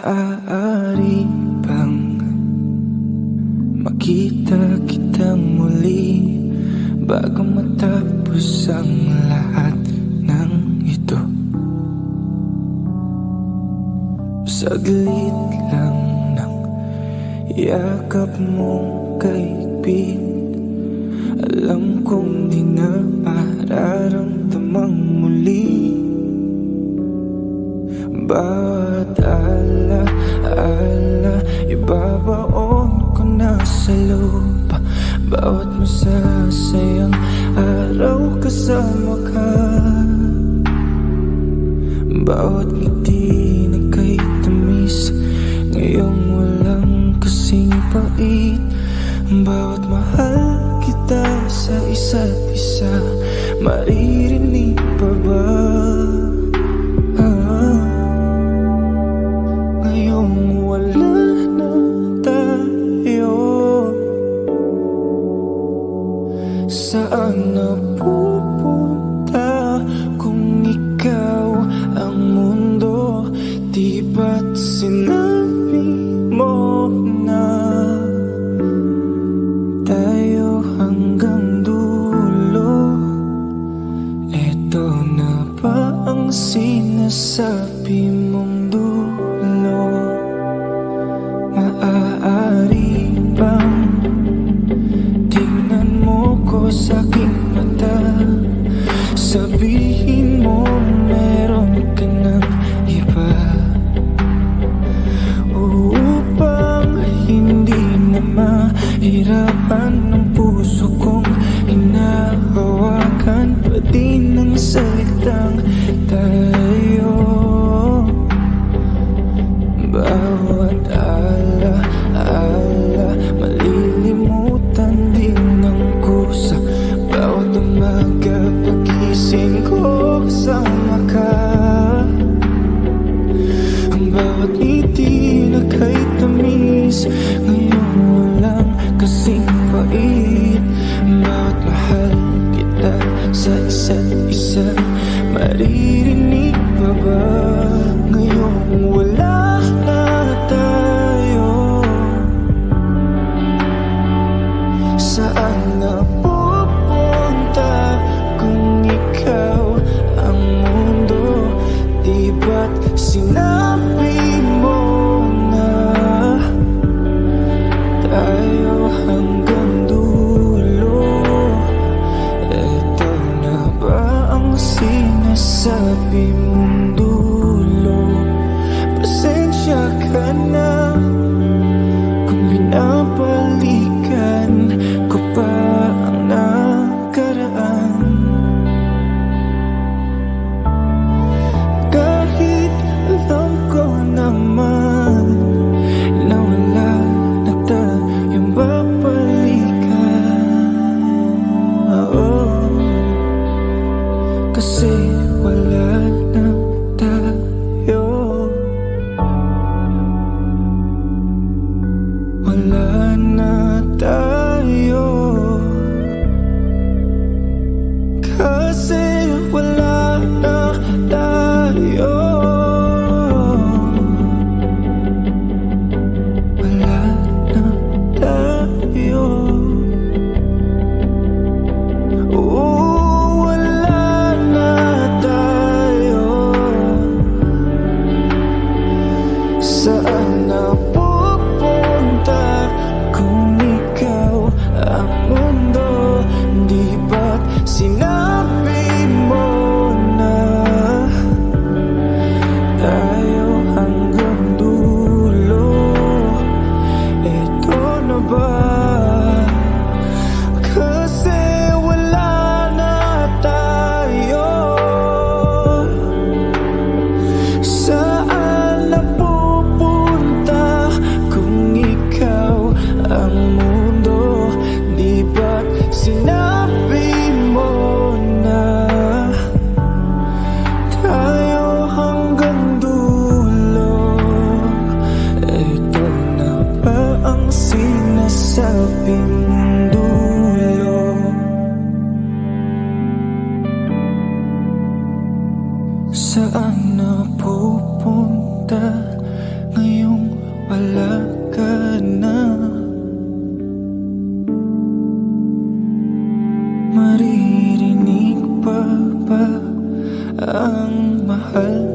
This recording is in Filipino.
Maaari bang makita kita muli bago matapos ang lahat ng ito? Saglit lang ng yakap mong kaigpit, alam kong di na mararamdamang muli. Bawat ala-ala ibabaon ko na sa lupa, bawat masasayang araw kasama ka, bawat ngiti na kay tamis ngayong walang kasing pait, bawat mahal kita sa isa't isa, maririnig pa ba? Ngayong wala na tayo, saan na pupunta kung ikaw ang mundo? Di ba't sinabi mo na tayo hanggang dulo? Eto na ba ang sinasabi mong dulo? Maaari bang tingnan mo ko sa aking mata, sabihin mo meron ka ng iba, upang hindi na mahirapan ng puso kong hinahawakan pa din ng salitang tayo. Bawat ala-ala malilimutan din ng kusa, bawat umaga pagising ko kasama ka, ang bawat ngiti na kay tamis ngayong walang kasing pait, bawat mahal kita sa isa't isa, maririnig pa ba? Ngayong wala na tayo, saan na pupunta kung ikaw ang mundo? Di ba't sinabi mo na tayo hanggang dulo? Eto na ba ang sinasabi mong dulo? Pasensya ka na kung binabalikan ko pa ang nakaraan, kahit alam ko naman na wala na tayong babalikan. Kasi wala na tayo, wala na tayo, kasi wala na tayo, wala na tayo. Wala na tayo, saan na pupunta kung ikaw ang mundo? Di ba't sinabi mo na tayo hanggang dulo? Ito na ba? Kasi wala na tayo, saan na pupunta kung ikaw ang mundo? Di ba't sinabi mo na tayo hanggang dulo? Ito na ba ang sinasabi mong dulo? Saan na pupunta ngayong wala ka na. Maririnig pa ba ang mahal